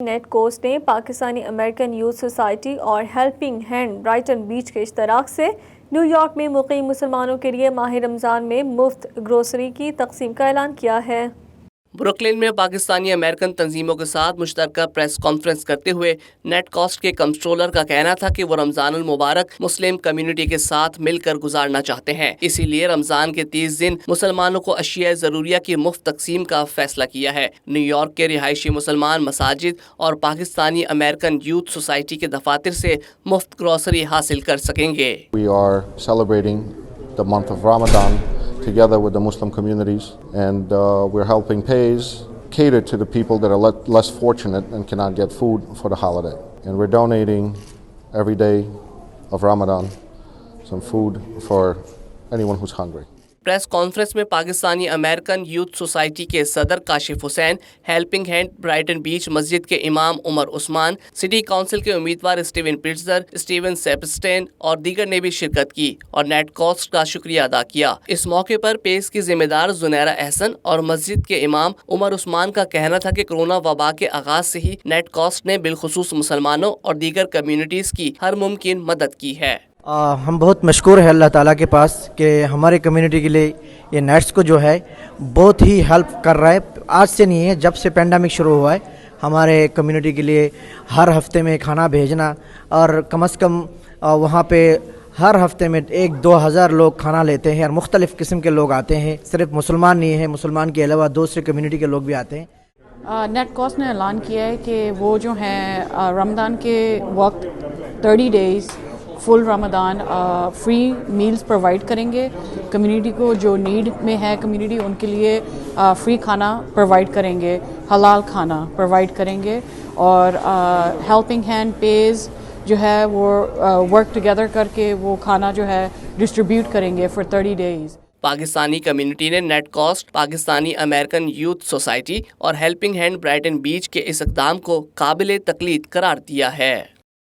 Net cost نے Pakistani American youth society اور helping hand Brighton beach کے اشتراک سے نیو یارک میں مقیم مسلمانوں کے لیے ماہ رمضان میں مفت گروسری کی تقسیم کا اعلان کیا ہے۔ بروکلن میں پاکستانی امریکن تنظیموں کے ساتھ مشترکہ پریس کانفرنس کرتے ہوئے نیٹ کاسٹ کے کنٹرولر کا کہنا تھا کہ وہ رمضان المبارک مسلم کمیونٹی کے ساتھ مل کر گزارنا چاہتے ہیں، اسی لیے رمضان کے 30 دن مسلمانوں کو اشیاء ضروریہ کی مفت تقسیم کا فیصلہ کیا ہے۔ نیو یارک کے رہائشی مسلمان مساجد اور پاکستانی امریکن یوتھ سوسائٹی کے دفاتر سے مفت گروسری حاصل کر سکیں گے۔ We are celebrating the month of Ramadan together with the Muslim communities, and we're helping pays cater to the people that are less fortunate and cannot get food for the holiday. And we're donating every day of Ramadan some food for anyone who's hungry. Press conference میں Pakistani American youth society کے صدر کاشف حسین، helping hand Brighton بیچ مسجد کے امام عمر عثمان، city council کے امیدوار Steven پٹزر، Steven سیپسٹین اور دیگر نے بھی شرکت کی اور نیٹ کاسٹ کا شکریہ ادا کیا۔ اس موقع پر پیس کی ذمہ دار زنیرہ احسن اور مسجد کے امام عمر عثمان کا کہنا تھا کہ کورونا وبا کے آغاز سے ہی نیٹ کاسٹ نے بالخصوص مسلمانوں اور دیگر کمیونٹیز کی ہر ممکن مدد کی ہے۔ ہم بہت مشکور ہیں اللہ تعالیٰ کے پاس کہ ہمارے کمیونٹی کے لیے یہ نیٹس کو جو ہے بہت ہی ہیلپ کر رہا ہے۔ آج سے نہیں ہے، جب سے پینڈیمک شروع ہوا ہے ہمارے کمیونٹی کے لیے ہر ہفتے میں کھانا بھیجنا، اور کم از کم وہاں پہ ہر ہفتے میں 1-2 ہزار لوگ کھانا لیتے ہیں اور مختلف قسم کے لوگ آتے ہیں، صرف مسلمان نہیں ہیں، مسلمان کے علاوہ دوسرے کمیونٹی کے لوگ بھی آتے ہیں۔ نیٹ کاسٹ نے اعلان کیا ہے کہ وہ جو ہیں رمضان کے وقت 30 ڈیز فل رمضان فری میلز پرووائڈ کریں گے کمیونٹی کو، جو نیڈ میں ہے کمیونٹی ان کے لیے فری کھانا پرووائڈ کریں گے، حلال کھانا پرووائڈ کریں گے، اور ہیلپنگ ہینڈ پیز جو ہے وہ ورک ٹوگیدر کر کے وہ کھانا جو ہے ڈسٹریبیوٹ کریں گے فار 30 ڈیز۔ پاکستانی کمیونٹی نے net cost, Pakistani American youth society اور ہیلپنگ ہینڈ برائٹن بیچ کے اس اقدام کو قابل تقلید قرار دیا ہے۔